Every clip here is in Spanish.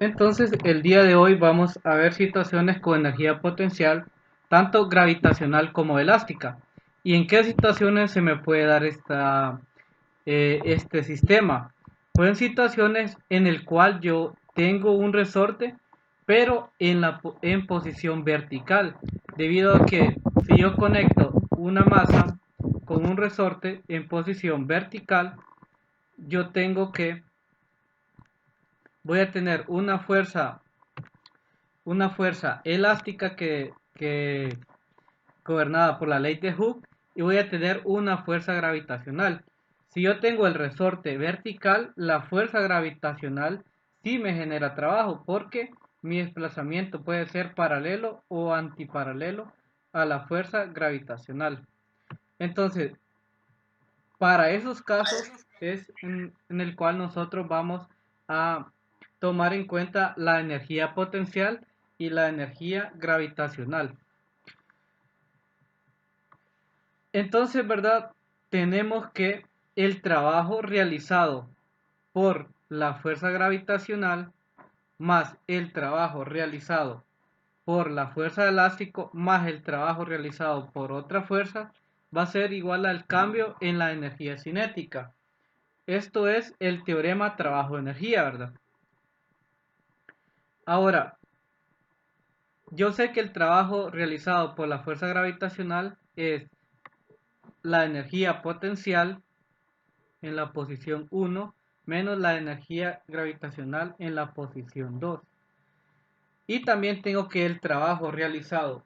Entonces, el día de hoy vamos a ver situaciones con energía potencial, tanto gravitacional como elástica. ¿Y en qué situaciones se me puede dar este sistema? Pues en situaciones en el cual yo tengo un resorte, pero en posición vertical, debido a que si yo conecto una masa con un resorte en posición vertical, yo voy a tener una fuerza elástica que gobernada por la ley de Hooke, y voy a tener una fuerza gravitacional. Si yo tengo el resorte vertical, la fuerza gravitacional sí me genera trabajo porque mi desplazamiento puede ser paralelo o antiparalelo a la fuerza gravitacional. Entonces, para esos casos es en el cual nosotros vamos a tomar en cuenta la energía potencial y la energía gravitacional. Entonces, ¿verdad? Tenemos que el trabajo realizado por la fuerza gravitacional más el trabajo realizado por la fuerza elástico más el trabajo realizado por otra fuerza va a ser igual al cambio en la energía cinética. Esto es el teorema trabajo-energía, ¿verdad? Ahora, yo sé que el trabajo realizado por la fuerza gravitacional es la energía potencial en la posición 1 menos la energía gravitacional en la posición 2. Y también tengo que el trabajo realizado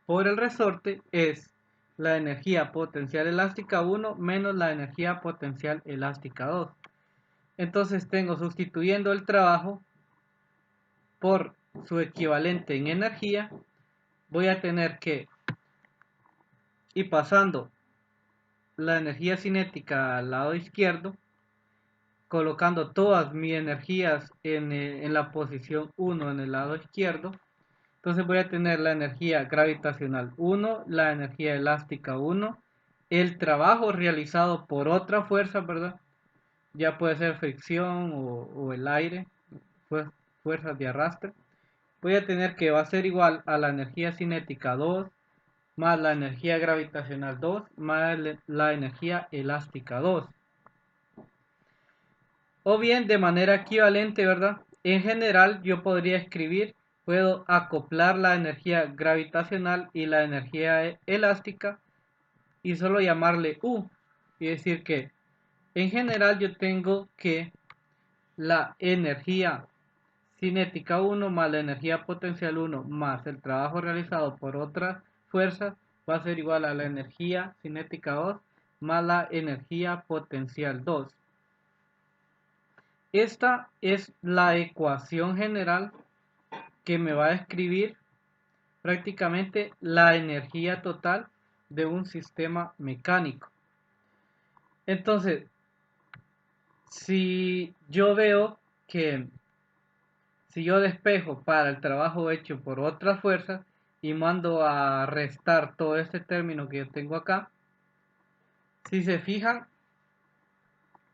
por el resorte es la energía potencial elástica 1 menos la energía potencial elástica 2. Entonces tengo, sustituyendo el trabajo por su equivalente en energía, voy a tener que, y pasando la energía cinética al lado izquierdo, colocando todas mis energías en la posición 1 en el lado izquierdo, entonces voy a tener la energía gravitacional 1, la energía elástica 1, el trabajo realizado por otra fuerza, ¿verdad? Ya puede ser fricción o el aire, fuerzas de arrastre. Voy a tener que va a ser igual a la energía cinética 2 más la energía gravitacional 2 más la energía elástica 2. O bien de manera equivalente, ¿verdad? En general yo podría escribir, puedo acoplar la energía gravitacional y la energía elástica y solo llamarle U. Y decir que en general yo tengo que la energía cinética 1 más la energía potencial 1 más el trabajo realizado por otras fuerzas va a ser igual a la energía cinética 2 más la energía potencial 2. Esta es la ecuación general que me va a describir prácticamente la energía total de un sistema mecánico. Entonces, si yo veo que si yo despejo para el trabajo hecho por otra fuerza y mando a restar todo este término que yo tengo acá, si se fijan,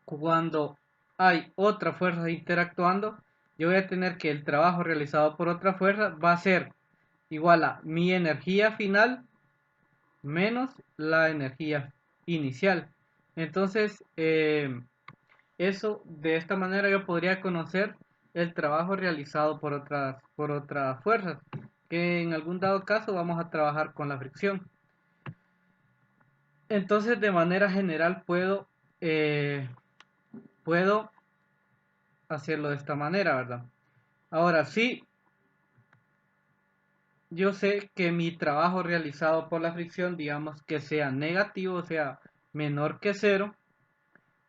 cuando hay otra fuerza interactuando, yo voy a tener que el trabajo realizado por otra fuerza va a ser igual a mi energía final menos la energía inicial. Entonces, eso de esta manera yo podría conocer el trabajo realizado por otras fuerzas, que en algún dado caso vamos a trabajar con la fricción. Entonces, de manera general puedo hacerlo de esta manera, ¿verdad? Ahora sí, yo sé que mi trabajo realizado por la fricción, digamos que sea negativo, o sea, menor que cero.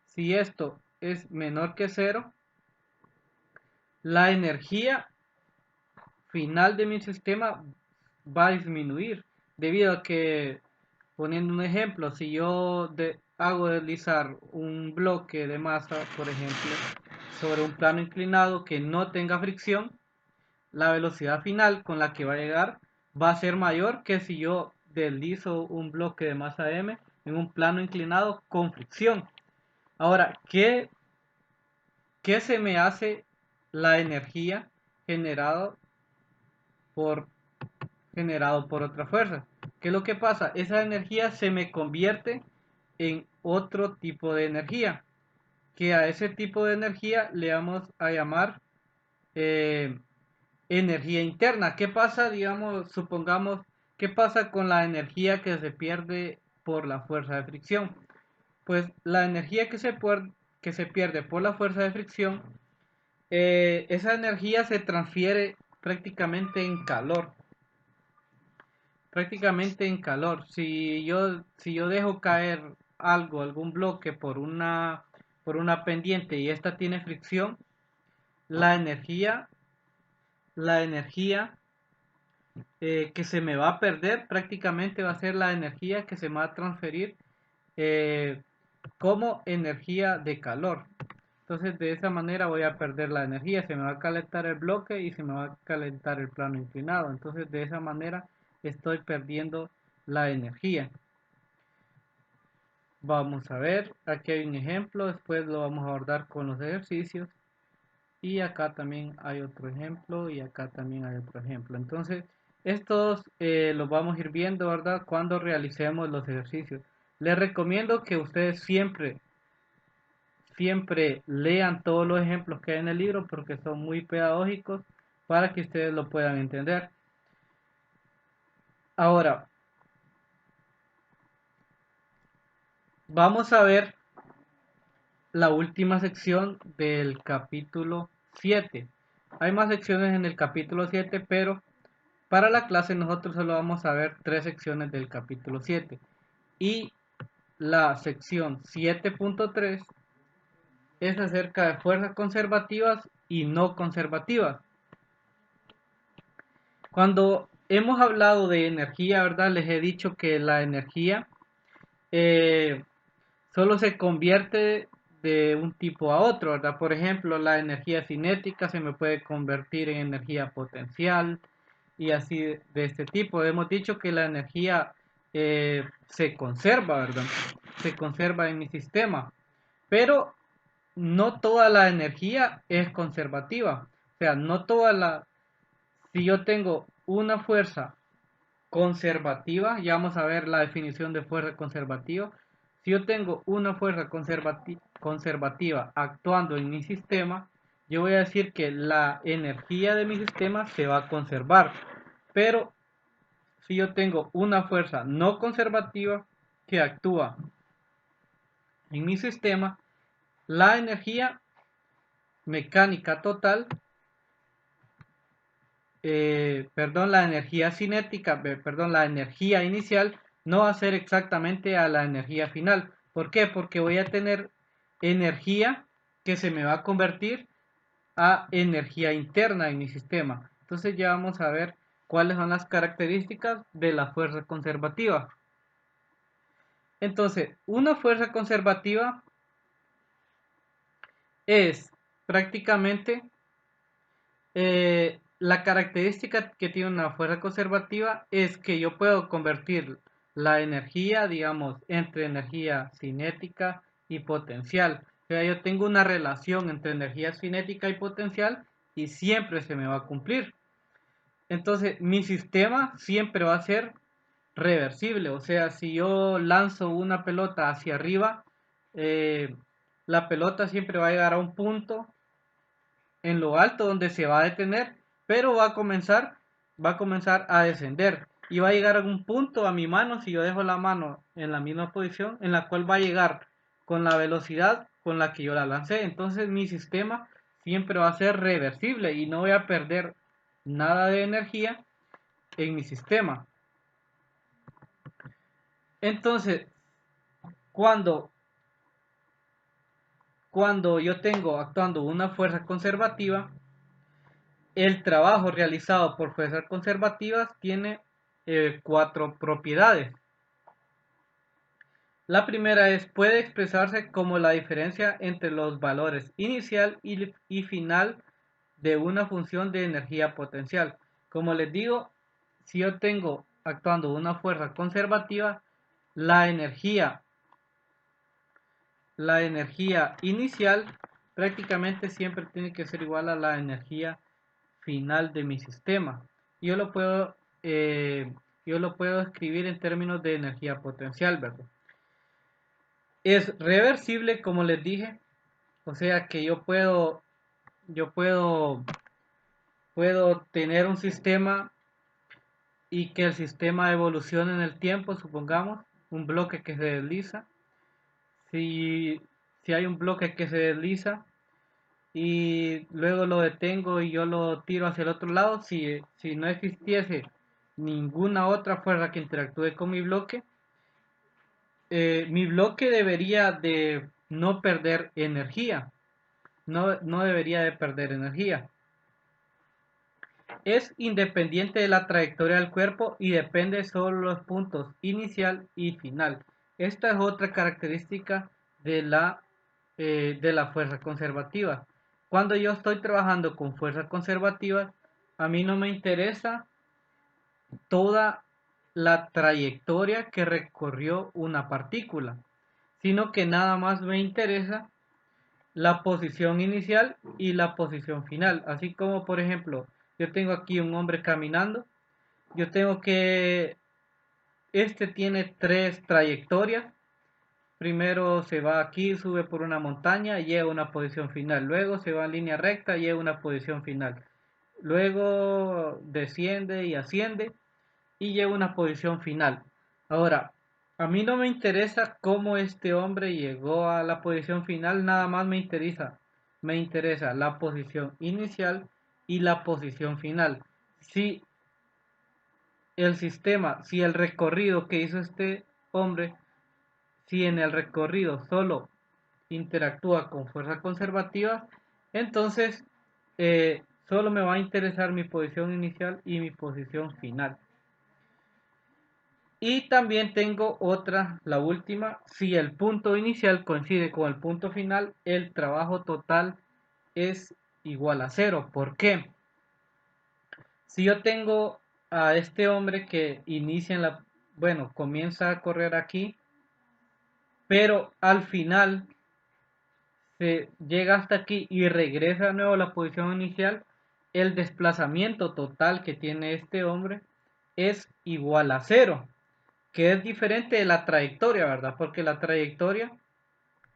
Si esto es menor que cero, la energía final de mi sistema va a disminuir, debido a que, poniendo un ejemplo, si yo hago deslizar un bloque de masa, por ejemplo, sobre un plano inclinado que no tenga fricción, la velocidad final con la que va a llegar va a ser mayor que si yo deslizo un bloque de masa m en un plano inclinado con fricción. Ahora, ¿qué se me hace la energía generado por otra fuerza. ¿Qué es lo que pasa? Esa energía se me convierte en otro tipo de energía, que a ese tipo de energía le vamos a llamar eh, energía interna. ¿Qué pasa, digamos, supongamos, qué pasa con la energía que se pierde por la fuerza de fricción? Pues la energía que se pierde por la fuerza de fricción, esa energía se transfiere prácticamente en calor. Prácticamente en calor. Si yo dejo caer algo, algún bloque por una pendiente y esta tiene fricción, la energía, la energía que se me va a perder prácticamente va a ser la energía que se me va a transferir eh, como energía de calor. Entonces de esa manera voy a perder la energía, se me va a calentar el bloque y se me va a calentar el plano inclinado. Entonces de esa manera estoy perdiendo la energía. Vamos a ver, aquí hay un ejemplo, después lo vamos a abordar con los ejercicios. Y acá también hay otro ejemplo y acá también hay otro ejemplo. Entonces, estos los vamos a ir viendo, ¿verdad? Cuando realicemos los ejercicios. Les recomiendo que ustedes siempre lean todos los ejemplos que hay en el libro porque son muy pedagógicos para que ustedes lo puedan entender. Ahora, vamos a ver la última sección del capítulo 7. Hay más secciones en el capítulo 7, pero para la clase nosotros solo vamos a ver 3 secciones del capítulo 7. Y la sección 7.3 es acerca de fuerzas conservativas y no conservativas. Cuando hemos hablado de energía, ¿verdad? Les he dicho que la energía eh, solo se convierte de un tipo a otro, ¿verdad? Por ejemplo, la energía cinética se me puede convertir en energía potencial y así de este tipo. Hemos dicho que la energía se conserva, ¿verdad? Se conserva en mi sistema, pero no toda la energía es conservativa. O sea, no toda la... Si yo tengo una fuerza conservativa, ya vamos a ver la definición de fuerza conservativa. Si yo tengo una fuerza conservativa actuando en mi sistema, yo voy a decir que la energía de mi sistema se va a conservar. Pero si yo tengo una fuerza no conservativa que actúa en mi sistema, la energía mecánica total, la energía cinética, perdón, la energía inicial no va a ser exactamente a la energía final. ¿Por qué? Porque voy a tener energía que se me va a convertir a energía interna en mi sistema. Entonces ya vamos a ver cuáles son las características de la fuerza conservativa. Entonces, una fuerza conservativa es prácticamente la característica que tiene una fuerza conservativa es que yo puedo convertir la energía, digamos, entre energía cinética y potencial. O sea, yo tengo una relación entre energía cinética y potencial y siempre se me va a cumplir. Entonces, mi sistema siempre va a ser reversible. O sea, si yo lanzo una pelota hacia arriba, eh, la pelota siempre va a llegar a un punto en lo alto donde se va a detener, pero va a comenzar a descender y va a llegar a un punto a mi mano si yo dejo la mano en la misma posición en la cual va a llegar con la velocidad con la que yo la lancé. Entonces mi sistema siempre va a ser reversible y no voy a perder nada de energía en mi sistema. Entonces, cuando yo tengo actuando una fuerza conservativa, el trabajo realizado por fuerzas conservativas tiene 4 propiedades. La primera es, puede expresarse como la diferencia entre los valores inicial y final de una función de energía potencial. Como les digo, si yo tengo actuando una fuerza conservativa, la energía inicial prácticamente siempre tiene que ser igual a la energía final de mi sistema. Yo lo puedo, yo lo puedo escribir en términos de energía potencial, ¿verdad? Es reversible, como les dije, o sea que puedo tener un sistema y que el sistema evolucione en el tiempo, supongamos, un bloque que se desliza. Si, si hay un bloque que se desliza y luego lo detengo y yo lo tiro hacia el otro lado, si no existiese ninguna otra fuerza que interactúe con mi bloque debería de no perder energía, no debería de perder energía. Es independiente de la trayectoria del cuerpo y depende solo de los puntos inicial y final. Esta es otra característica de la fuerza conservativa. Cuando yo estoy trabajando con fuerzas conservativas, a mí no me interesa toda la trayectoria que recorrió una partícula, sino que nada más me interesa la posición inicial y la posición final. Así como, por ejemplo, yo tengo aquí un hombre caminando, yo tengo que, este tiene tres trayectorias. Primero se va aquí, sube por una montaña y llega a una posición final. Luego se va en línea recta y llega a una posición final. Luego desciende y asciende y llega a una posición final. Ahora, a mí no me interesa cómo este hombre llegó a la posición final, nada más me interesa la posición inicial y la posición final. Si si el recorrido que hizo este hombre, si en el recorrido solo interactúa con fuerzas conservativas, entonces solo me va a interesar mi posición inicial y mi posición final. Y también tengo otra, la última, si el punto inicial coincide con el punto final, el trabajo total es igual a cero. ¿Por qué? Si yo tengo a este hombre que inicia bueno, comienza a correr aquí, pero al final se llega hasta aquí y regresa de nuevo a la posición inicial, el desplazamiento total que tiene este hombre es igual a cero, que es diferente de la trayectoria, ¿verdad? Porque la trayectoria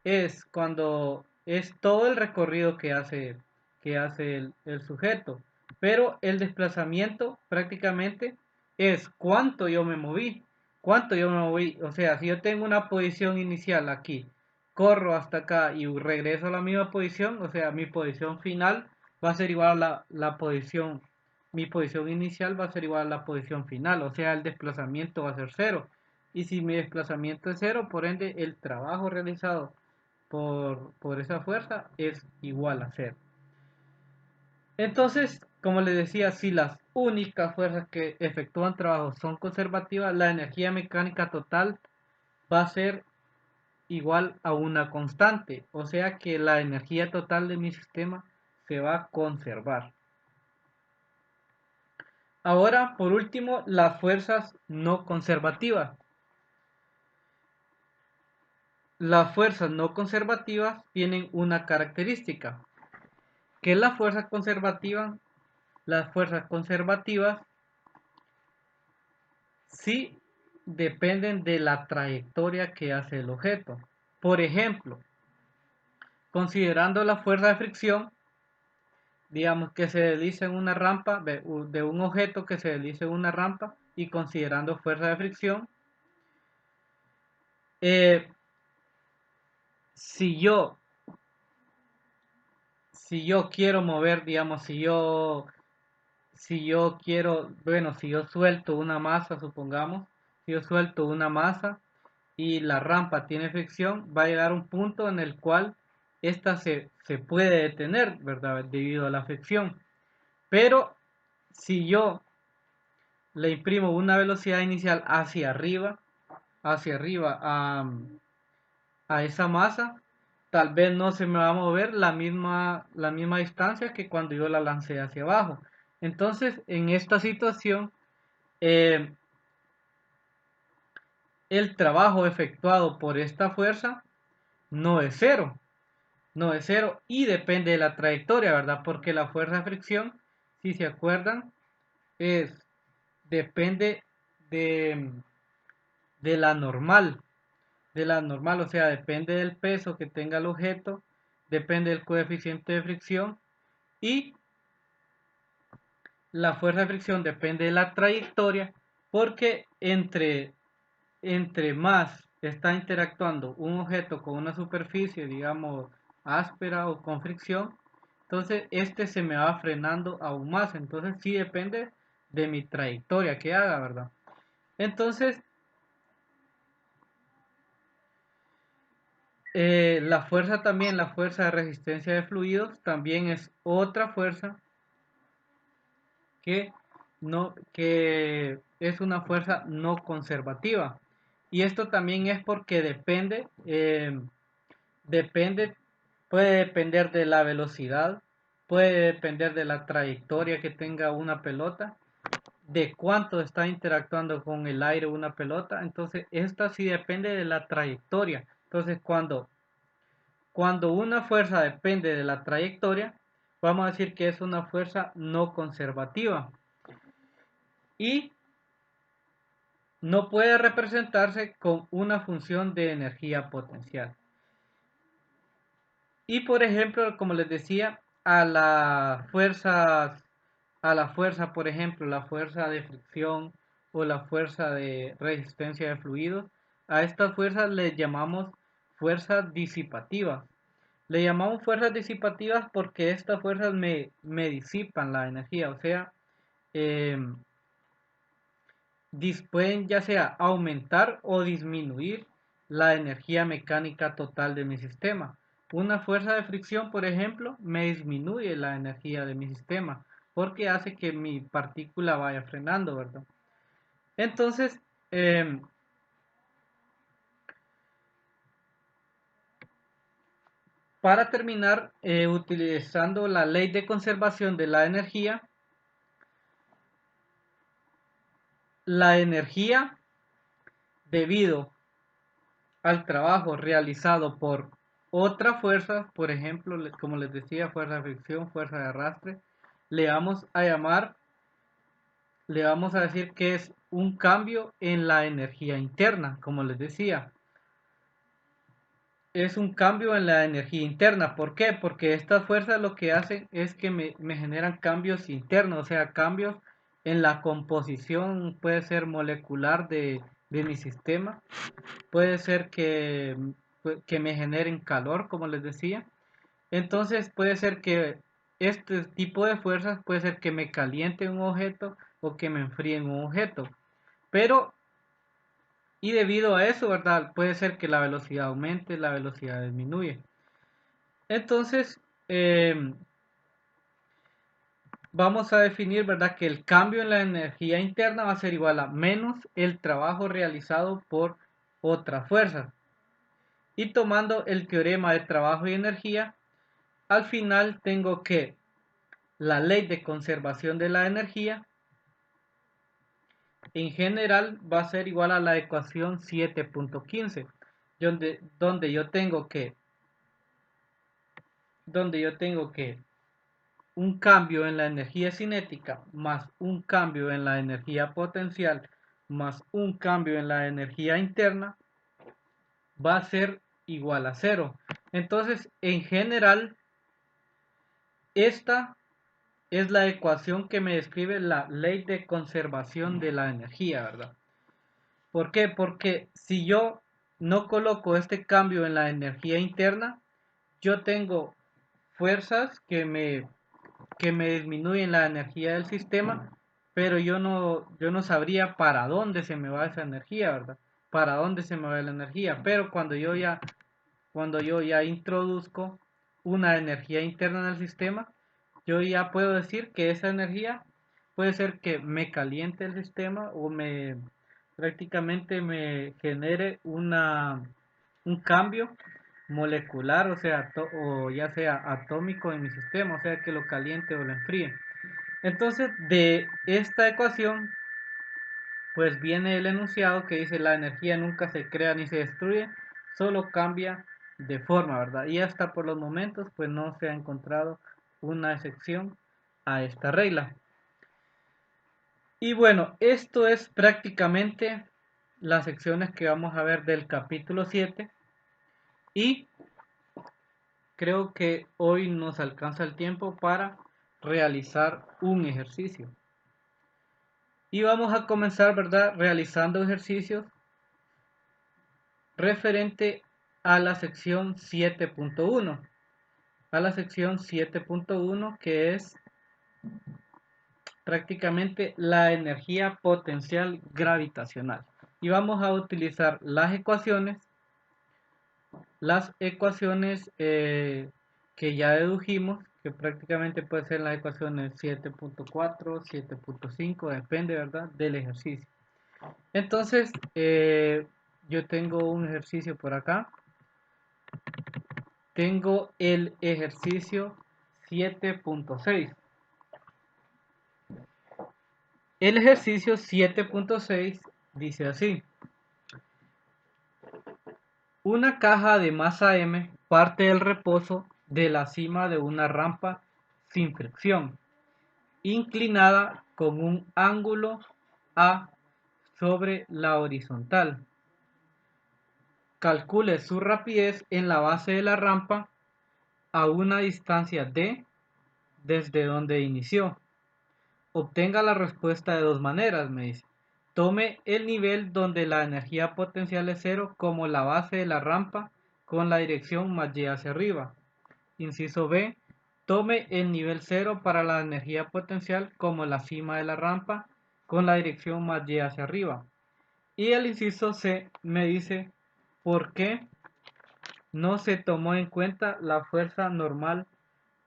es cuando es todo el recorrido que hace el sujeto, pero el desplazamiento prácticamente es cuánto yo me moví, o sea, si yo tengo una posición inicial aquí, corro hasta acá y regreso a la misma posición, o sea, mi posición final va a ser igual a mi posición inicial va a ser igual a la posición final, o sea, el desplazamiento va a ser cero. Y si mi desplazamiento es cero, por ende, el trabajo realizado por esa fuerza es igual a cero. Entonces, como les decía, si las únicas fuerzas que efectúan trabajo son conservativas, la energía mecánica total va a ser igual a una constante, o sea que la energía total de mi sistema se va a conservar. Ahora, por último, las fuerzas no conservativas. Las fuerzas no conservativas tienen una característica, que es la fuerza conservativa. Las fuerzas conservativas sí dependen de la trayectoria que hace el objeto. Por ejemplo, considerando la fuerza de fricción, digamos que se desliza en una rampa de un objeto que se desliza en una rampa y considerando fuerza de fricción, eh, si yo quiero mover, digamos, si yo quiero, bueno, si yo suelto una masa, supongamos, si yo suelto una masa y la rampa tiene fricción, va a llegar un punto en el cual esta se puede detener, ¿verdad? Debido a la fricción. Pero si yo le imprimo una velocidad inicial hacia arriba a esa masa, tal vez no se me va a mover la misma distancia que cuando yo la lancé hacia abajo. Entonces, en esta situación, eh, el trabajo efectuado por esta fuerza no es cero, no es cero y depende de la trayectoria, ¿verdad? Porque la fuerza de fricción si se acuerdan, es depende de, de la normal, o sea, depende del peso que tenga el objeto, depende del coeficiente de fricción y la fuerza de fricción depende de la trayectoria, porque entre más está interactuando un objeto con una superficie, digamos, áspera o con fricción, entonces este se me va frenando aún más. Entonces sí depende de mi trayectoria que haga, ¿verdad? Entonces, la fuerza también, la fuerza de resistencia de fluidos, también es otra fuerza que, que es una fuerza no conservativa. Y esto también es porque depende, puede depender de la velocidad, puede depender de la trayectoria que tenga una pelota, de cuánto está interactuando con el aire una pelota. Entonces, esta sí depende de la trayectoria. Entonces, cuando una fuerza depende de la trayectoria, vamos a decir que es una fuerza no conservativa. Y no puede representarse con una función de energía potencial. Y por ejemplo, como les decía, a la fuerza, por ejemplo, la fuerza de fricción o la fuerza de resistencia de fluidos, a estas fuerzas les llamamos fuerzas disipativas. Le llamamos fuerzas disipativas porque estas fuerzas me disipan la energía, o sea, eh, pueden ya sea aumentar o disminuir la energía mecánica total de mi sistema. Una fuerza de fricción, por ejemplo, me disminuye la energía de mi sistema porque hace que mi partícula vaya frenando, ¿verdad? Entonces, para terminar, utilizando la ley de conservación de la energía debido al trabajo realizado por otra fuerza, por ejemplo, como les decía, fuerza de fricción, fuerza de arrastre, le vamos a llamar, le vamos a decir que es un cambio en la energía interna, como les decía. Es un cambio en la energía interna. ¿Por qué? Porque estas fuerzas lo que hacen es que me generan cambios internos, o sea, cambios en la composición, puede ser molecular de mi sistema, puede ser que me generen calor, como les decía. Entonces puede ser que este tipo de fuerzas puede ser que me caliente un objeto o que me enfríen un objeto. Pero, y debido a eso, ¿verdad? Puede ser que la velocidad aumente, la velocidad disminuye. Entonces, vamos a definir, ¿verdad? Que el cambio en la energía interna va a ser igual a menos el trabajo realizado por otra fuerza. Y tomando el teorema de trabajo y energía, al final tengo que la ley de conservación de la energía en general va a ser igual a la ecuación 7.15, donde yo tengo que un cambio en la energía cinética más un cambio en la energía potencial más un cambio en la energía interna va a ser igual a cero. Entonces, en general, esta es la ecuación que me describe la ley de conservación de la energía, ¿verdad? ¿Por qué? Porque si yo no coloco este cambio en la energía interna, yo tengo fuerzas que me disminuyen la energía del sistema, pero yo no sabría para dónde se me va esa energía, ¿verdad? Para dónde se me va la energía. Pero cuando yo ya introduzco una energía interna en el sistema, yo ya puedo decir que esa energía puede ser que me caliente el sistema o prácticamente me genere un cambio molecular, o sea, o ya sea atómico en mi sistema, o sea, que lo caliente o lo enfríe. Entonces, de esta ecuación, pues viene el enunciado que dice la energía nunca se crea ni se destruye, solo cambia de forma, ¿verdad? Y hasta por los momentos, pues no se ha encontrado una excepción a esta regla. Y bueno, esto es prácticamente las secciones que vamos a ver del capítulo 7 y creo que hoy nos alcanza el tiempo para realizar un ejercicio. Y vamos a comenzar, ¿verdad?, realizando ejercicios referente a la sección 7.1. A la sección 7.1 que es prácticamente la energía potencial gravitacional. Y vamos a utilizar las ecuaciones que ya dedujimos, que prácticamente pueden ser las ecuaciones 7.4, 7.5, depende, ¿verdad?, del ejercicio. Entonces, yo tengo un ejercicio por acá. Tengo el ejercicio 7.6. El ejercicio 7.6 dice así: una caja de masa M parte del reposo de la cima de una rampa sin fricción, inclinada con un ángulo A sobre la horizontal. Calcule su rapidez en la base de la rampa a una distancia D desde donde inició. Obtenga la respuesta de dos maneras, me dice. Tome el nivel donde la energía potencial es cero como la base de la rampa con la dirección más y hacia arriba. Inciso B. Tome el nivel cero para la energía potencial como la cima de la rampa con la dirección más y hacia arriba. Y el inciso C me dice por qué no se tomó en cuenta la fuerza normal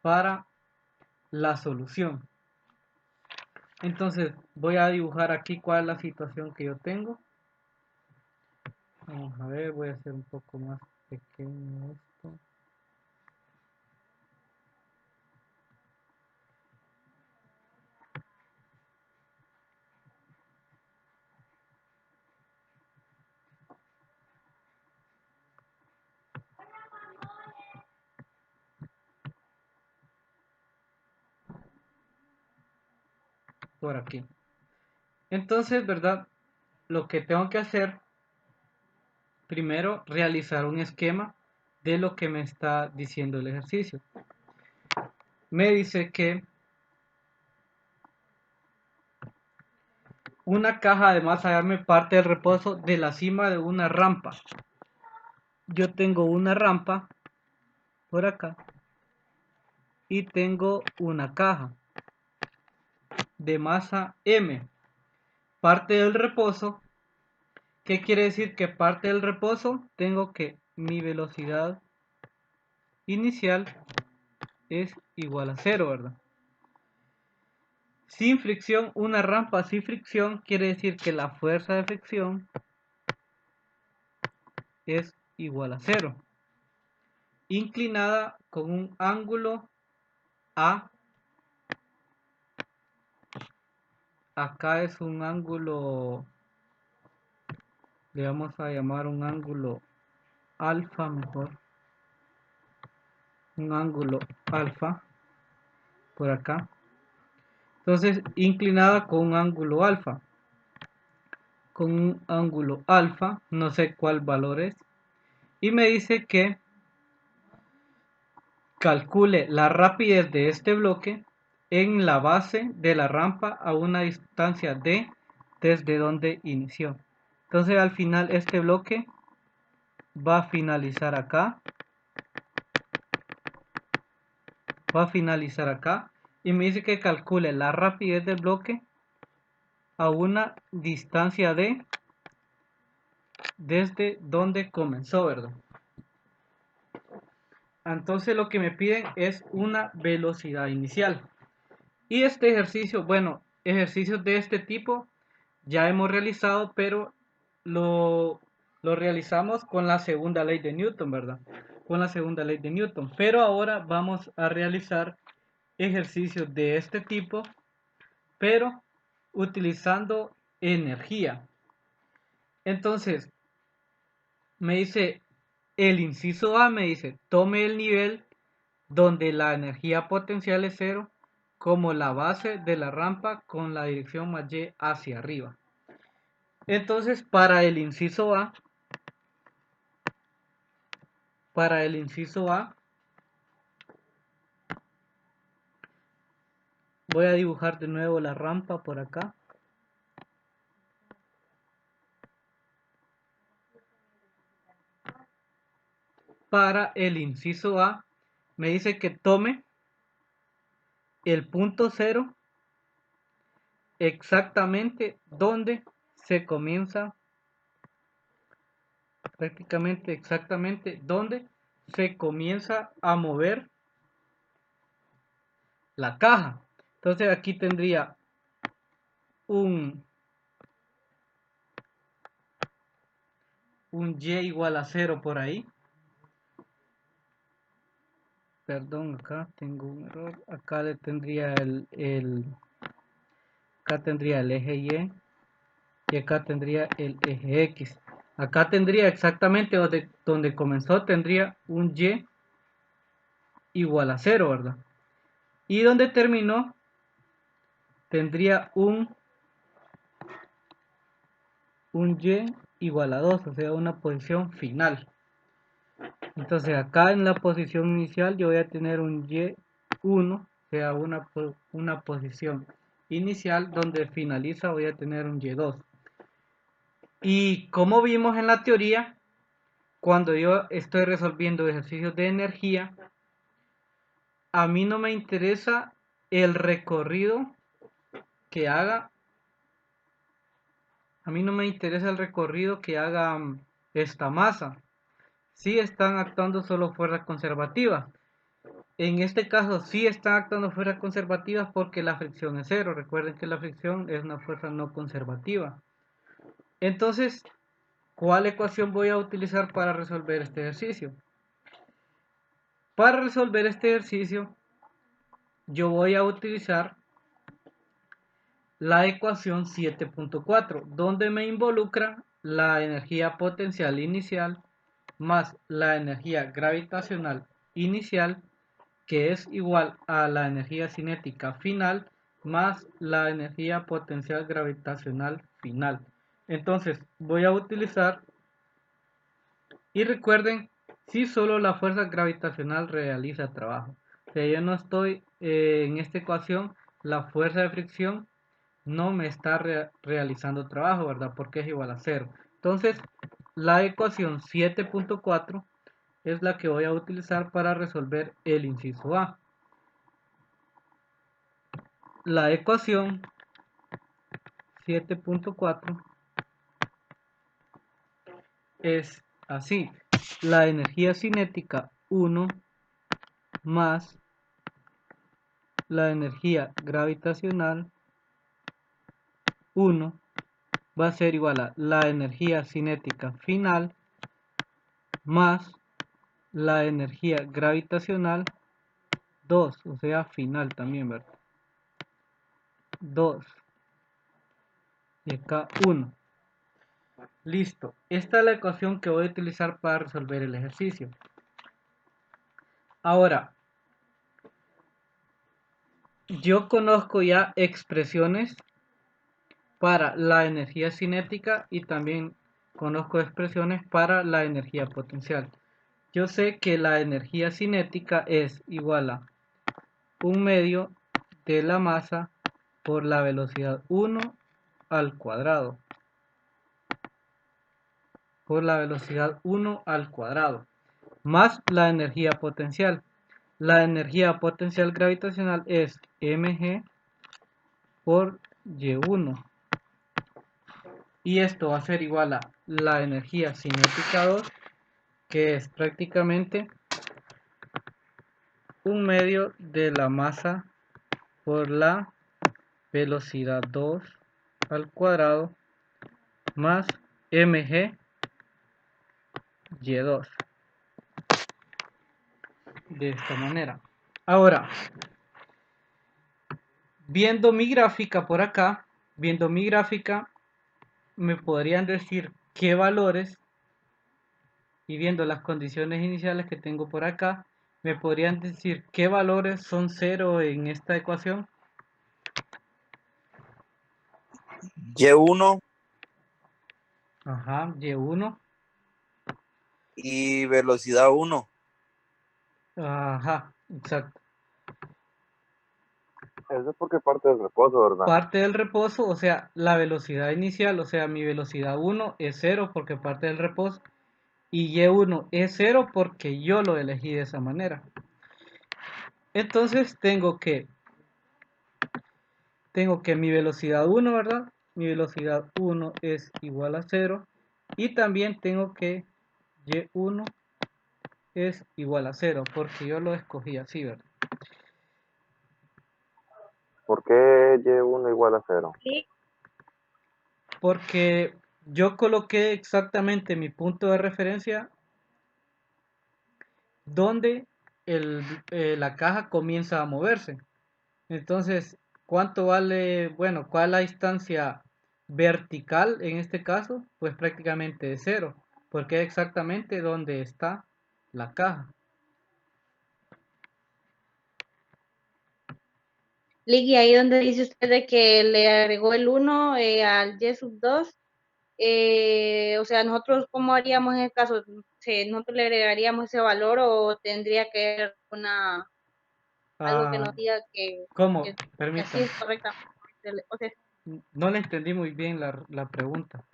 para la solución. Entonces voy a dibujar aquí cuál es la situación que yo tengo. Vamos a ver, voy a hacer un poco más pequeño esto. Por aquí. Entonces, ¿verdad? Lo que tengo que hacer, primero, realizar un esquema de lo que me está diciendo el ejercicio. Me dice que una caja de masa M parte del reposo de la cima de una rampa. Yo tengo una rampa por acá y tengo una caja de masa M. Parte del reposo. ¿Qué quiere decir? Que parte del reposo tengo que mi velocidad inicial es igual a 0, ¿verdad? Sin fricción, una rampa sin fricción quiere decir que la fuerza de fricción es igual a 0. Inclinada con un ángulo A. Acá es un ángulo, le vamos a llamar un ángulo alfa mejor. Un ángulo alfa por acá. Entonces, inclinada con un ángulo alfa. Con un ángulo alfa, no sé cuál valor es. Y me dice que calcule la rapidez de este bloque en la base de la rampa a una distancia D desde donde inició. Entonces al final este bloque va a finalizar acá. Va a finalizar acá. Y me dice que calcule la rapidez del bloque a una distancia D desde donde comenzó, ¿verdad? Entonces lo que me piden es una velocidad inicial. Y este ejercicio, bueno, ejercicios de este tipo ya hemos realizado, pero lo realizamos con la segunda ley de Newton, ¿verdad? Con la segunda ley de Newton. Pero ahora vamos a realizar ejercicios de este tipo, pero utilizando energía. Entonces, me dice, el inciso A me dice, tome el nivel donde la energía potencial es cero como la base de la rampa con la dirección más y hacia arriba. Entonces, para el inciso A, voy a dibujar de nuevo la rampa por acá. Para el inciso A, me dice que tome el punto 0 exactamente donde se comienza, prácticamente exactamente donde se comienza a mover la caja. Entonces aquí tendría un y igual a 0 por ahí. Perdón, acá tengo un error. Acá le tendría acá tendría el eje Y y acá tendría el eje X. Acá tendría exactamente donde comenzó, tendría un Y igual a 0, ¿verdad? Y donde terminó, tendría un Y igual a 2, o sea, una posición final. Entonces acá en la posición inicial yo voy a tener un Y1, o sea, una posición inicial, donde finaliza voy a tener un Y2. Y como vimos en la teoría, cuando yo estoy resolviendo ejercicios de energía, a mí no me interesa el recorrido que haga, esta masa. Sí están actuando solo fuerzas conservativas. En este caso sí están actuando fuerzas conservativas porque la fricción es 0. Recuerden que la fricción es una fuerza no conservativa. Entonces, ¿cuál ecuación voy a utilizar para resolver este ejercicio? Para resolver este ejercicio, yo voy a utilizar la ecuación 7.4, donde me involucra la energía potencial inicial más la energía gravitacional inicial, que es igual a la energía cinética final más la energía potencial gravitacional final. Entonces voy a utilizar, y recuerden, si solo la fuerza gravitacional realiza trabajo. O sea, yo no estoy en esta ecuación, la fuerza de fricción no me está realizando trabajo, ¿verdad? Porque es igual a 0. Entonces, la ecuación 7.4 es la que voy a utilizar para resolver el inciso A. La ecuación 7.4 es así: la energía cinética 1 más la energía gravitacional 1 va a ser igual a la energía cinética final más la energía gravitacional 2, o sea, final también, ¿verdad? 2 y acá 1. Listo. Esta es la ecuación que voy a utilizar para resolver el ejercicio. Ahora, yo conozco ya expresiones para la energía cinética y también conozco expresiones para la energía potencial. Yo sé que la energía cinética es igual a 1/2 de la masa por la velocidad 1 al cuadrado. Por la velocidad 1 al cuadrado. Más la energía potencial. La energía potencial gravitacional es mg por y1. Y esto va a ser igual a la energía cinética 2, que es prácticamente 1/2 de la masa por la velocidad 2 al cuadrado más mg y2. De esta manera. Ahora, viendo mi gráfica por acá, me podrían decir qué valores, y viendo las condiciones iniciales que tengo por acá, ¿Me podrían decir qué valores son cero en esta ecuación? Y1 Ajá, Y1. y velocidad 1. Ajá, exacto. Eso es porque parte del reposo, ¿verdad? Parte del reposo, o sea, la velocidad inicial, o sea, mi velocidad 1 es cero porque parte del reposo. Y Y1 es cero porque yo lo elegí de esa manera. Entonces tengo que mi velocidad 1, ¿verdad? Mi velocidad 1 es igual a cero. Y también tengo que Y1 es igual a cero porque yo lo escogí así, ¿verdad? ¿Por qué Y1 igual a 0? Porque yo coloqué exactamente mi punto de referencia donde la caja comienza a moverse. Entonces, ¿cuánto vale? Bueno, ¿cuál es la distancia vertical en este caso? Pues prácticamente es cero, porque es exactamente donde está la caja. Ligy, ahí donde dice usted de que le agregó el 1 al Y sub 2, o sea, nosotros, ¿cómo haríamos en el caso? ¿Nosotros le agregaríamos ese valor o tendría que haber algo que Ah, nos diga que, ¿cómo? que así Permítame. es correcta? O sea, No le entendí muy bien la pregunta.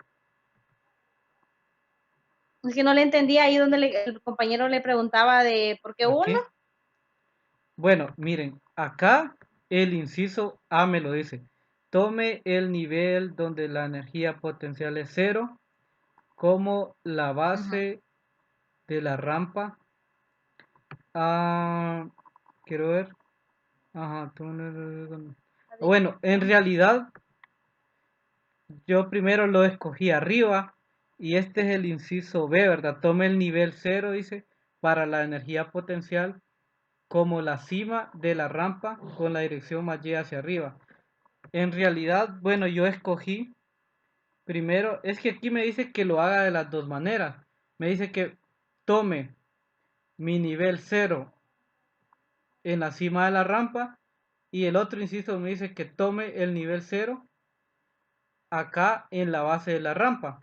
es que no le entendía ahí donde el compañero le preguntaba de por qué ¿A uno. qué? Bueno, miren, acá el inciso A me lo dice. Tome el nivel donde la energía potencial es cero como la Ajá. base de la rampa. Ah, quiero ver. Ajá. Bueno, en realidad yo primero lo escogí arriba y este es el inciso B, ¿verdad? Tome el nivel cero, dice, para la energía potencial como la cima de la rampa con la dirección más y hacia arriba. En realidad, bueno, yo escogí primero, es que aquí me dice que lo haga de las dos maneras. Me dice que tome mi nivel cero en la cima de la rampa y el otro inciso me dice que tome el nivel cero acá en la base de la rampa.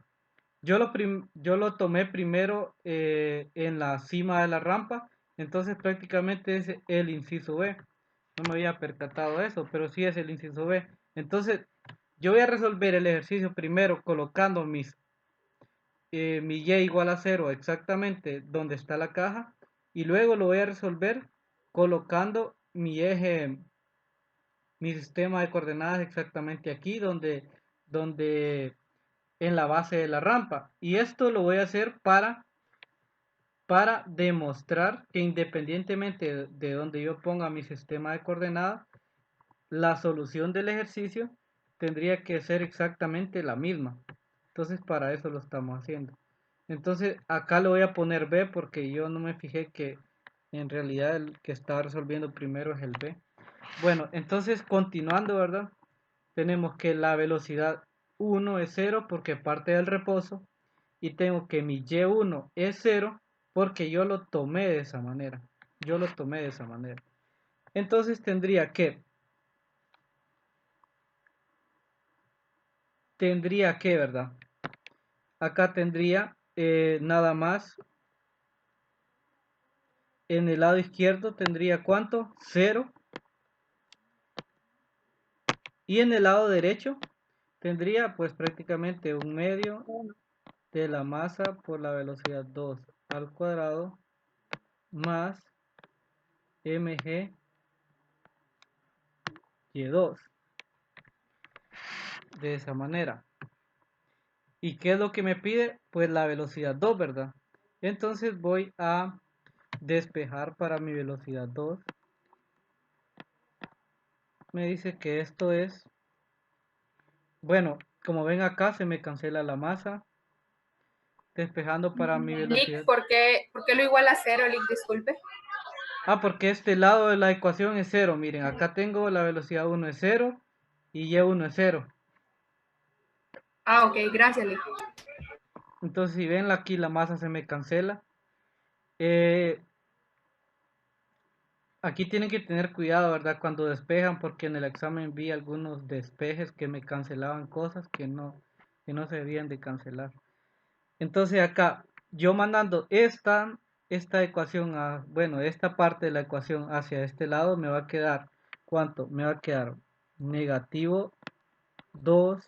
Yo lo tomé primero en la cima de la rampa, entonces prácticamente es el inciso B. No me había percatado de eso, pero sí es el inciso B. Entonces, yo voy a resolver el ejercicio primero colocando mi Y igual a cero exactamente donde está la caja y luego lo voy a resolver colocando mi sistema de coordenadas exactamente aquí donde en la base de la rampa. Y esto lo voy a hacer para demostrar que independientemente de donde yo ponga mi sistema de coordenadas, la solución del ejercicio tendría que ser exactamente la misma. Entonces para eso lo estamos haciendo. Entonces acá le voy a poner B porque yo no me fijé que en realidad el que estaba resolviendo primero es el B. Bueno, entonces continuando, ¿verdad? Tenemos que la velocidad 1 es 0 porque parte del reposo y tengo que mi Y1 es 0 porque yo lo tomé de esa manera. Yo lo tomé de esa manera. Entonces tendría que, ¿verdad? Acá tendría nada más en el lado izquierdo tendría ¿cuánto? 0 y en el lado derecho tendría pues prácticamente un medio de la masa por la velocidad 2 al cuadrado más mg y2 de esa manera. ¿Y qué es lo que me pide? Pues la velocidad 2, ¿verdad? Entonces voy a despejar para mi velocidad 2. Me dice que esto es, bueno, como ven acá se me cancela la masa. Despejando para mi velocidad. Lick, ¿por qué lo iguala a cero, Lick? Disculpe. Ah, porque este lado de la ecuación es 0. Miren, acá tengo la velocidad 1 es 0 y Y1 es 0. Ah, ok, gracias, Lick. Entonces, si ven aquí la masa se me cancela. Eh, aquí tienen que tener cuidado, ¿verdad? Cuando despejan, porque en el examen vi algunos despejes que me cancelaban cosas que no se debían de cancelar. Entonces acá, yo mandando esta ecuación, bueno, esta parte de la ecuación hacia este lado, me va a quedar, ¿cuánto? Me va a quedar negativo 2,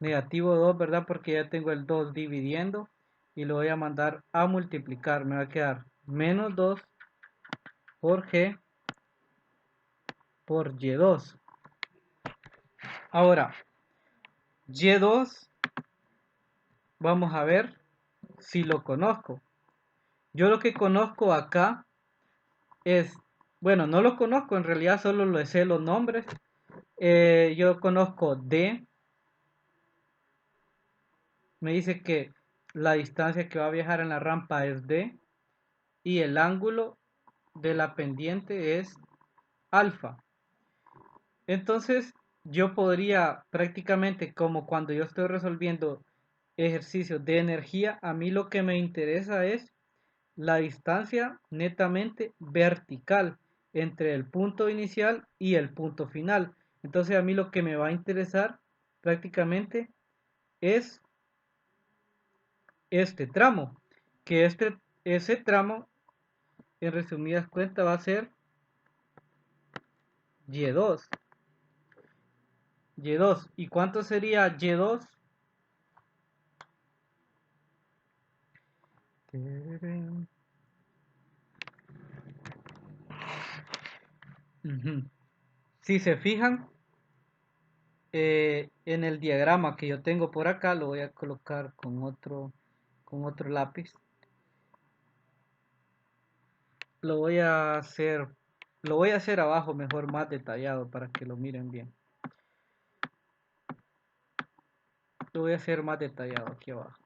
¿verdad? Porque ya tengo el 2 dividiendo y lo voy a mandar a multiplicar. Me va a quedar menos 2 por G por Y2. Ahora, Y2, vamos a ver si lo conozco. Yo lo que conozco acá es, bueno, no lo conozco, en realidad solo lo sé los nombres. Yo conozco D, me dice que la distancia que va a viajar en la rampa es D y el ángulo de la pendiente es alfa. Entonces yo podría prácticamente, como cuando yo estoy resolviendo ejercicios de energía, a mí lo que me interesa es la distancia netamente vertical entre el punto inicial y el punto final. Entonces a mí lo que me va a interesar prácticamente es este tramo, que ese tramo en resumidas cuentas va a ser Y2. Y2. ¿Y cuánto sería Y2? Si se fijan, en el diagrama que yo tengo por acá, lo voy a colocar con otro lápiz. Lo voy a hacer abajo mejor, más detallado para que lo miren bien. Lo voy a hacer más detallado aquí abajo.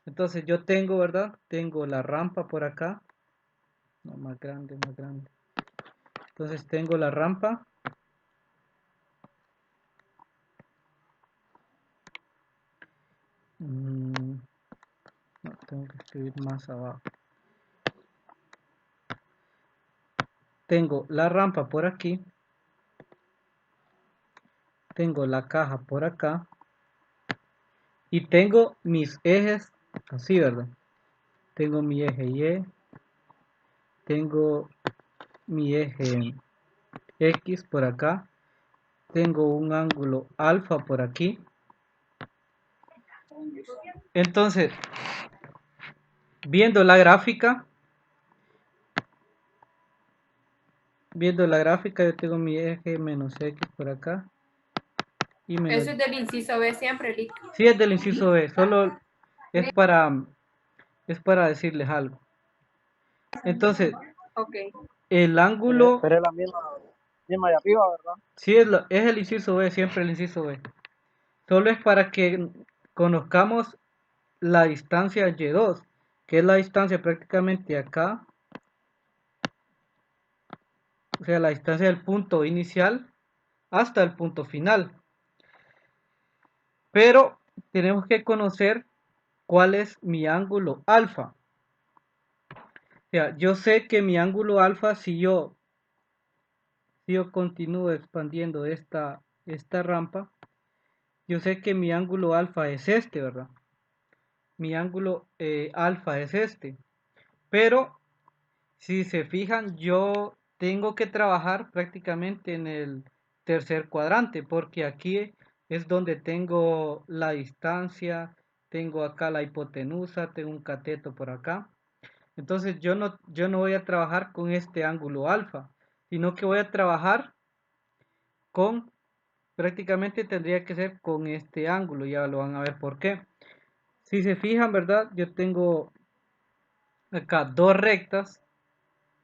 Entonces yo tengo, ¿verdad? Tengo la rampa por acá. No, más grande, más grande. Entonces tengo la rampa. No, tengo que escribir más abajo. Tengo la rampa por aquí. Tengo la caja por acá. Y tengo mis ejes así, ¿verdad? Tengo mi eje Y. Tengo mi eje X por acá. Tengo un ángulo alfa por aquí. Entonces, viendo la gráfica, yo tengo mi eje menos X por acá. Y menos... Eso es del inciso B siempre, Lick. Sí, es del inciso B, solo es para decirles algo. Entonces, Ok. el ángulo... Pero es la misma de arriba, ¿verdad? Sí, es el inciso B, siempre el inciso B. Solo es para que conozcamos la distancia Y2, que es la distancia prácticamente acá. O sea, la distancia del punto inicial hasta el punto final. Pero tenemos que conocer cuál es mi ángulo alfa. O sea, yo sé que mi ángulo alfa, si yo continúo expandiendo esta rampa, yo sé que mi ángulo alfa es este, ¿verdad? Mi ángulo alfa es este. Pero si se fijan, yo tengo que trabajar prácticamente en el tercer cuadrante, porque aquí es donde tengo la distancia, tengo acá la hipotenusa, tengo un cateto por acá. Entonces yo no voy a trabajar con este ángulo alfa, sino que voy a trabajar con, prácticamente tendría que ser con este ángulo, ya lo van a ver por qué. Si se fijan, ¿verdad? Yo tengo acá dos rectas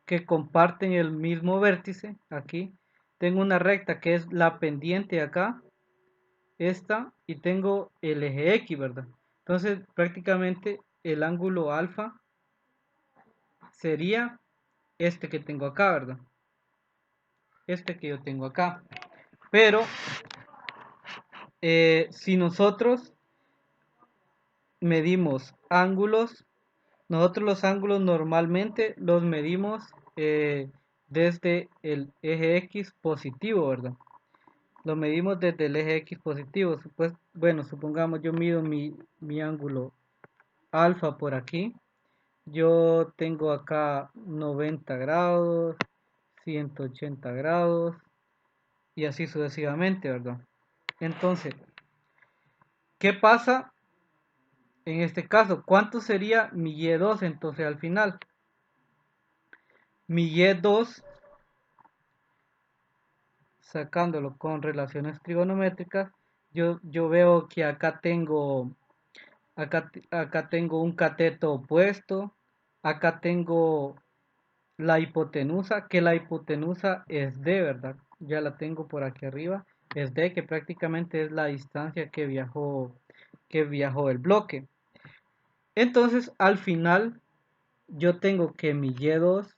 que comparten el mismo vértice. Aquí tengo una recta que es la pendiente acá, esta, y tengo el eje X, ¿verdad? Entonces prácticamente el ángulo alfa sería este que tengo acá, ¿verdad? Este que yo tengo acá. Pero si nosotros medimos ángulos, nosotros los ángulos normalmente los medimos desde el eje X positivo, ¿verdad? Lo medimos desde el eje X positivo. Bueno, supongamos yo mido mi ángulo alfa por aquí. Yo tengo acá 90 grados, 180 grados y así sucesivamente, ¿verdad? Entonces, ¿qué pasa en este caso? ¿Cuánto sería mi Y2 entonces al final? Mi Y2, sacándolo con relaciones trigonométricas, yo veo que acá tengo un cateto opuesto, acá tengo la hipotenusa, que la hipotenusa es D, ¿verdad? Ya la tengo por aquí arriba, es D, que prácticamente es la distancia que viajó el bloque. Entonces, al final, yo tengo que mi Y2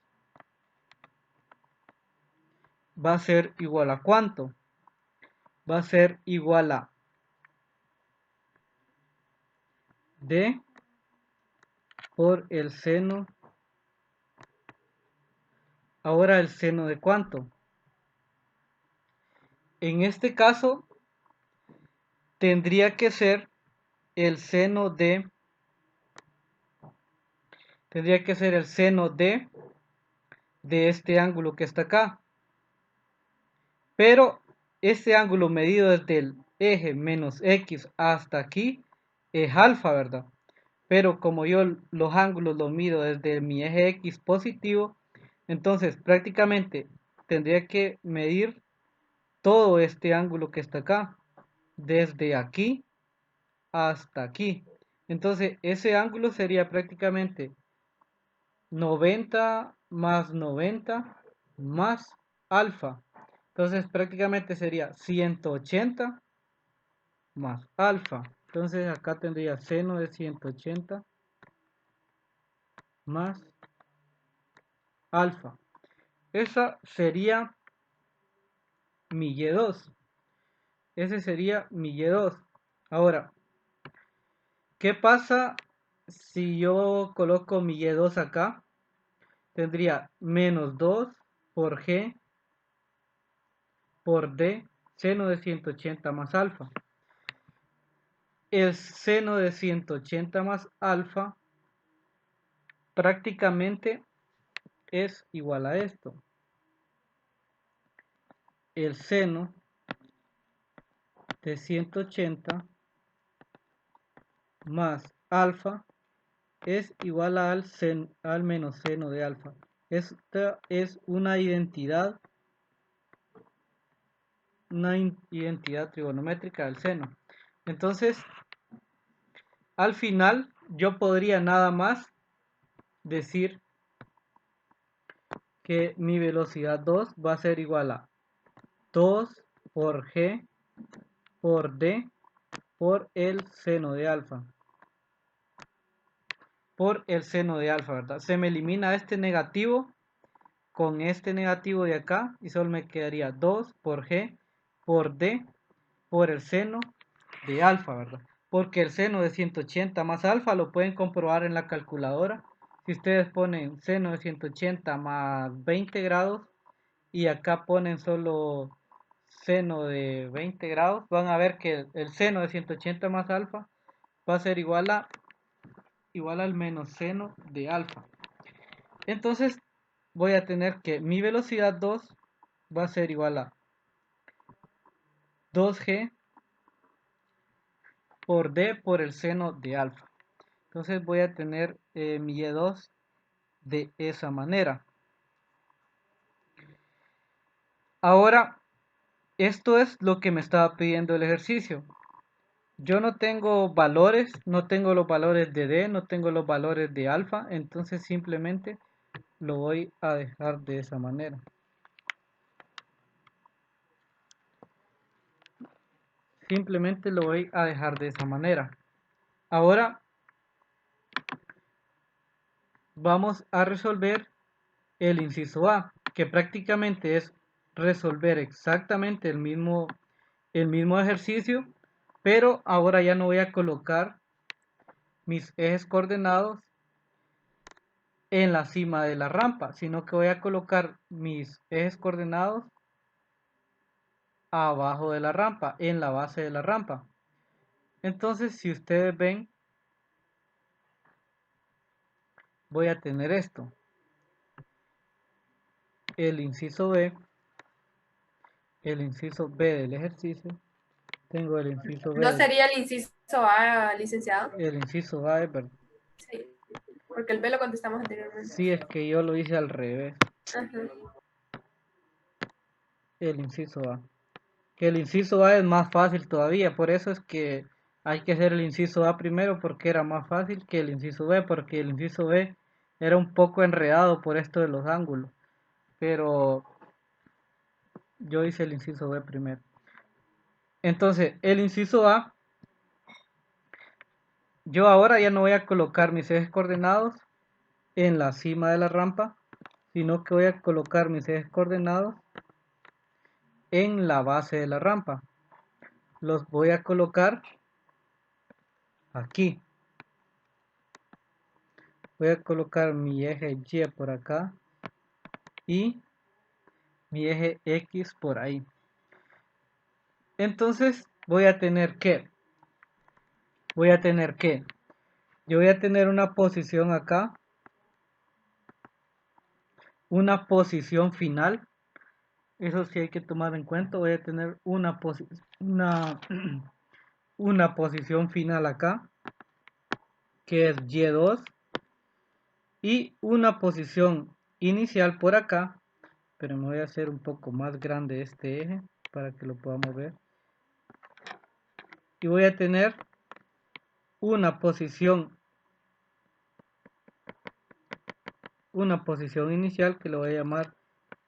va a ser igual a ¿cuánto? Va a ser igual a D por el seno. Ahora el seno de ¿cuánto? En este caso, tendría que ser el seno de este ángulo que está acá. Pero este ángulo medido desde el eje menos X hasta aquí es alfa, ¿verdad? Pero como yo los ángulos los mido desde mi eje X positivo, entonces prácticamente tendría que medir todo este ángulo que está acá, desde aquí hasta aquí. Entonces ese ángulo sería prácticamente 90 más 90 más alfa. Entonces prácticamente sería 180 más alfa. Entonces acá tendría seno de 180 más alfa. Esa sería mi Y2. Ese sería mi Y2. Ahora, ¿qué pasa si yo coloco mi Y2 acá? Tendría menos 2 por G por D, seno de 180 más alfa. El seno de 180 más alfa prácticamente es igual a esto. El seno de 180 más alfa es igual al menos seno de alfa. Esta es una identidad trigonométrica del seno. Entonces, al final yo podría nada más decir que mi velocidad 2 va a ser igual a 2 por G por D por el seno de alfa. Por el seno de alfa, ¿verdad? Se me elimina este negativo con este negativo de acá y solo me quedaría 2 por G por D por el seno de alfa, ¿verdad? Porque el seno de 180 más alfa lo pueden comprobar en la calculadora. Si ustedes ponen seno de 180 más 20 grados y acá ponen solo seno de 20 grados, van a ver que el seno de 180 más alfa va a ser igual al menos seno de alfa. Entonces voy a tener que mi velocidad 2 va a ser igual a 2G por D por el seno de alfa. Entonces voy a tener mi Y2 de esa manera. Ahora, esto es lo que me estaba pidiendo el ejercicio. Yo no tengo valores, no tengo los valores de D, no tengo los valores de alfa, entonces simplemente lo voy a dejar de esa manera. Simplemente lo voy a dejar de esa manera. Ahora vamos a resolver el inciso A, que prácticamente es resolver exactamente el mismo ejercicio, pero ahora ya no voy a colocar mis ejes coordenados en la cima de la rampa, sino que voy a colocar mis ejes coordenados abajo de la rampa, en la base de la rampa. Entonces, si ustedes ven, voy a tener esto. El inciso B del ejercicio. Tengo el inciso B. ¿No sería el inciso A, licenciado? El inciso A es verdad. Sí, porque el B lo contestamos anteriormente. Sí, es que yo lo hice al revés. Ajá. El inciso A. Que el inciso A es más fácil todavía, por eso es que hay que hacer el inciso A primero, porque era más fácil que el inciso B, porque el inciso B era un poco enredado por esto de los ángulos, pero yo hice el inciso B primero. Entonces, el inciso A, yo ahora ya no voy a colocar mis ejes coordenados en la cima de la rampa, sino que voy a colocar mis ejes coordenados en la base de la rampa. Los voy a colocar aquí. Voy a colocar mi eje Y por acá y mi eje X por ahí. Entonces voy a tener que yo voy a tener una posición acá, una posición final. Eso sí hay que tomar en cuenta. Voy a tener una posición final acá, que es Y2, y una posición inicial por acá, pero me voy a hacer un poco más grande este eje para que lo podamos ver. Y voy a tener una posición inicial que lo voy a llamar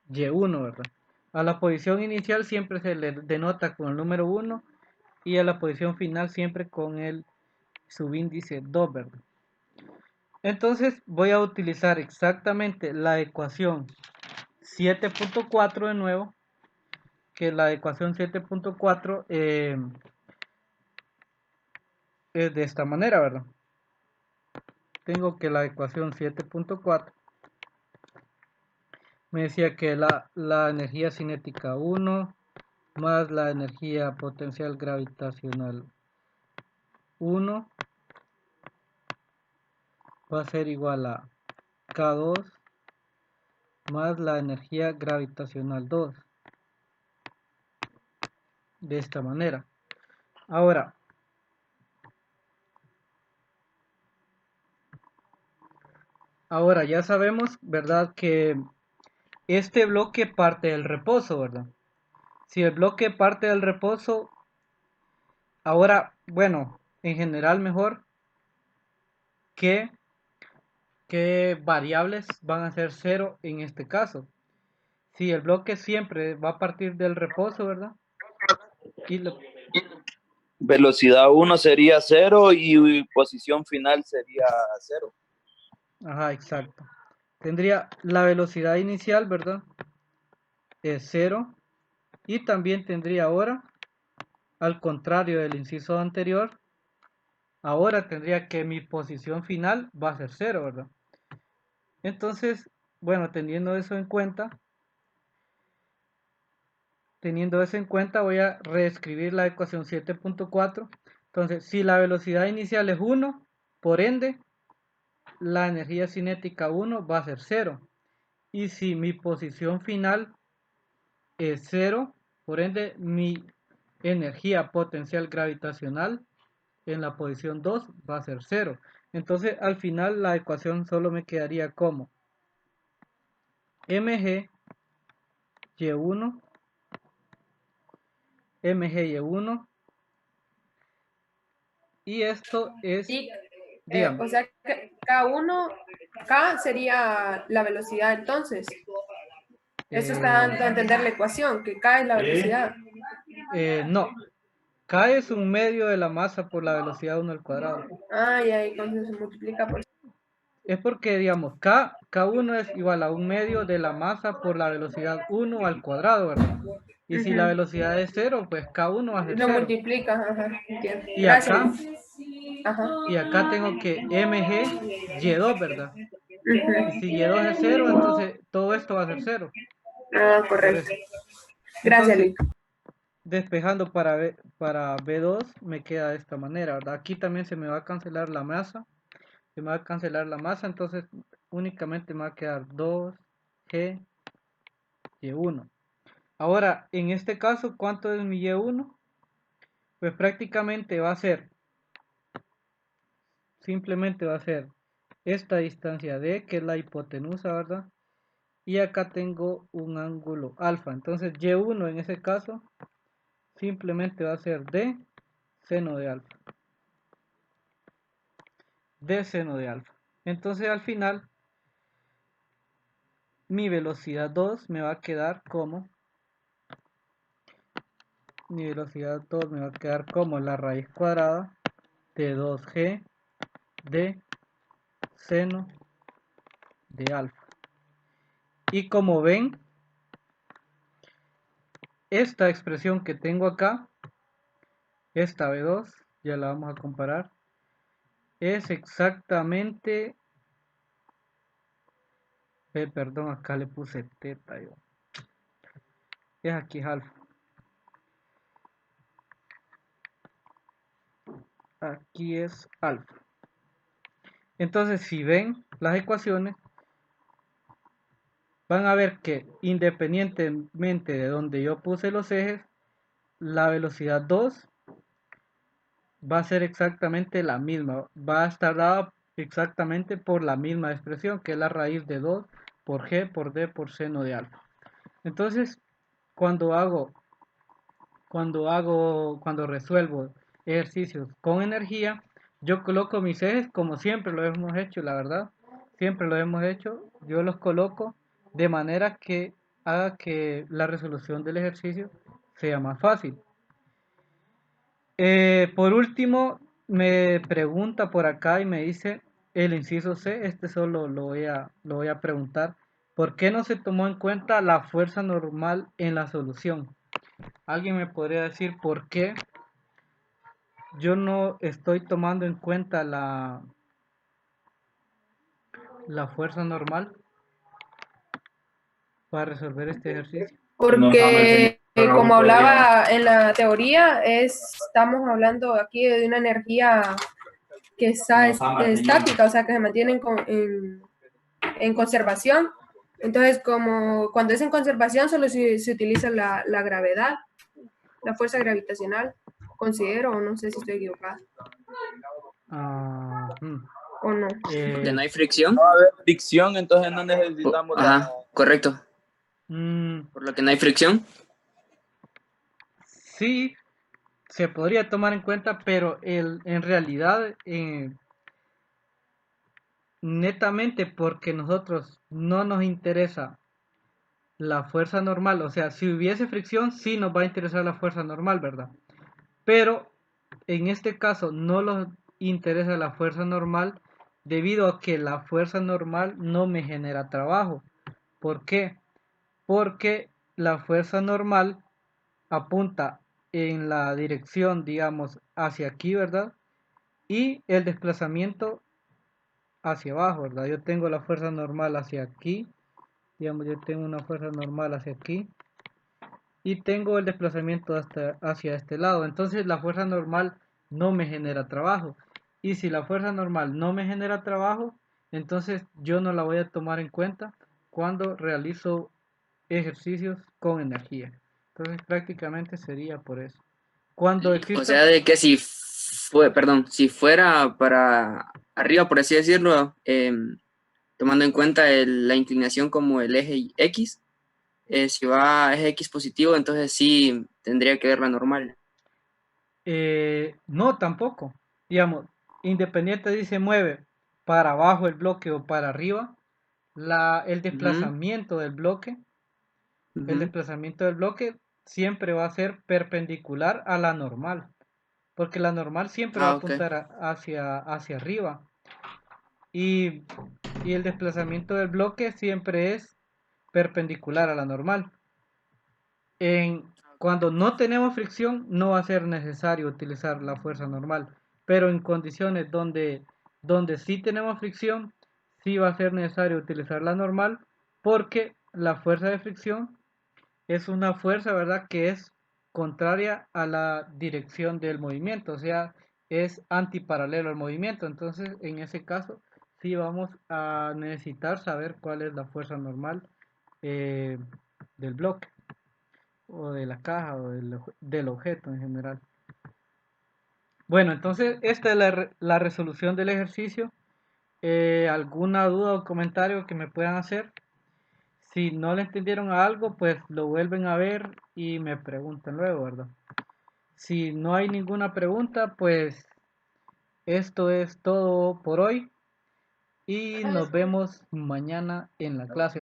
Y1, ¿verdad? A la posición inicial siempre se le denota con el número 1 y a la posición final siempre con el subíndice 2, ¿verdad? Entonces voy a utilizar exactamente la ecuación 7.4 de nuevo, que la ecuación 7.4 es de esta manera, ¿verdad? Tengo que la ecuación 7.4 me decía que la energía cinética 1 más la energía potencial gravitacional 1 va a ser igual a K2 más la energía gravitacional 2. De esta manera. Ahora, ya sabemos, ¿verdad? Que este bloque parte del reposo, ¿verdad? Si el bloque parte del reposo, ahora, bueno, en general mejor, ¿qué variables van a ser 0 en este caso? Si el bloque siempre va a partir del reposo, ¿verdad? Y Velocidad 1 sería 0 y posición final sería 0. Ajá, exacto. Tendría la velocidad inicial, ¿verdad? Es 0. Y también tendría ahora, al contrario del inciso anterior, ahora tendría que mi posición final va a ser 0, ¿verdad? Entonces, bueno, teniendo eso en cuenta, voy a reescribir la ecuación 7.4. Entonces, si la velocidad inicial es 1, por ende, la energía cinética 1 va a ser 0. Y si mi posición final es 0, por ende, mi energía potencial gravitacional en la posición 2 va a ser 0. Entonces, al final, la ecuación solo me quedaría como mg y1 y esto es, Y, digamos, o sea que K sería la velocidad entonces. Eso está dando a entender la ecuación, que K es la velocidad. No, K es un medio de la masa por la velocidad 1 al cuadrado. Ah, y ahí entonces se multiplica por... Es porque, digamos, K1 es igual a un medio de la masa por la velocidad 1 al cuadrado, ¿verdad? Y si la velocidad es 0, pues K1 va a ser Lo 0. multiplica, ajá, entiendo. Y Gracias. acá, Ajá. tengo que mg y2, ¿verdad? Ujú. Y si Y2 es 0, entonces todo esto va a ser 0. Ah, Por correcto. eso. Gracias, Entonces, Luis. despejando para B2 me queda de esta manera, ¿verdad? Aquí también se me va a cancelar la masa. Se me va a cancelar la masa, entonces únicamente me va a quedar 2G Y1. Ahora, en este caso, ¿cuánto es mi Y1? Pues prácticamente va a ser, simplemente va a ser esta distancia D, que es la hipotenusa, ¿verdad? Y acá tengo un ángulo alfa. Entonces Y1 en ese caso simplemente va a ser D seno de alfa. D seno de alfa. Entonces al final mi velocidad 2 me va a quedar como la raíz cuadrada de 2G de seno de alfa. Y como ven, esta expresión que tengo acá, esta B2, ya la vamos a comparar, es exactamente, perdón, acá le puse teta yo, es aquí alfa, aquí es alfa. Entonces si ven las ecuaciones, van a ver que independientemente de donde yo puse los ejes, la velocidad 2 va a ser exactamente la misma, va a estar dada exactamente por la misma expresión, que es la raíz de 2 por G por D por seno de alfa. Entonces, cuando resuelvo ejercicios con energía, yo coloco mis ejes como siempre lo hemos hecho, la verdad, siempre lo hemos hecho, yo los coloco de manera que haga que la resolución del ejercicio sea más fácil. Por último, me pregunta por acá y me dice el inciso C, este solo lo voy a preguntar, ¿por qué no se tomó en cuenta la fuerza normal en la solución? ¿Alguien me podría decir por qué yo no estoy tomando en cuenta la fuerza normal para resolver este ejercicio? Porque como hablaba en la teoría, estamos hablando aquí de una energía que está estática, o sea, que se mantiene en conservación. Entonces, como cuando es en conservación, solo se utiliza la gravedad, la fuerza gravitacional, considero, o no sé si estoy equivocada, o no. Porque no hay fricción. No va a haber fricción, entonces no necesitamos Ajá, correcto. mm, Por lo que no hay fricción. sí, se podría tomar en cuenta, pero en realidad, netamente porque nosotros no nos interesa la fuerza normal, o sea, si hubiese fricción, sí nos va a interesar la fuerza normal, ¿verdad? Pero en este caso no nos interesa la fuerza normal debido a que la fuerza normal no me genera trabajo. ¿Por qué? Porque la fuerza normal apunta en la dirección, digamos, hacia aquí, ¿verdad? Y el desplazamiento hacia abajo, ¿verdad? Yo tengo la fuerza normal hacia aquí, digamos, yo tengo una fuerza normal hacia aquí y tengo el desplazamiento hacia este lado. Entonces la fuerza normal no me genera trabajo. Y si la fuerza normal no me genera trabajo, entonces yo no la voy a tomar en cuenta cuando realizo ejercicios con energía. Entonces prácticamente sería por eso. Cuando O existe... sea, de que si fuera para arriba, por así decirlo, tomando en cuenta la inclinación como el eje X, si va a eje X positivo, entonces sí tendría que ver la normal. No, tampoco. Digamos, independiente si se mueve para abajo el bloque o para arriba, el desplazamiento del bloque, el desplazamiento del bloque siempre va a ser perpendicular a la normal, porque la normal siempre va a Ok. apuntar hacia arriba y el desplazamiento del bloque siempre es perpendicular a la normal. Cuando no tenemos fricción no va a ser necesario utilizar la fuerza normal, pero en condiciones donde sí tenemos fricción, sí va a ser necesario utilizar la normal, porque la fuerza de fricción es una fuerza, ¿verdad?, que es contraria a la dirección del movimiento, o sea, es antiparalelo al movimiento. Entonces, en ese caso, sí vamos a necesitar saber cuál es la fuerza normal eh, del bloque, o de la caja, o del objeto en general. Bueno, entonces esta es la resolución del ejercicio. ¿Alguna duda o comentario que me puedan hacer? Si no le entendieron a algo, pues lo vuelven a ver y me preguntan luego, ¿verdad? Si no hay ninguna pregunta, pues esto es todo por hoy y nos vemos mañana en la clase.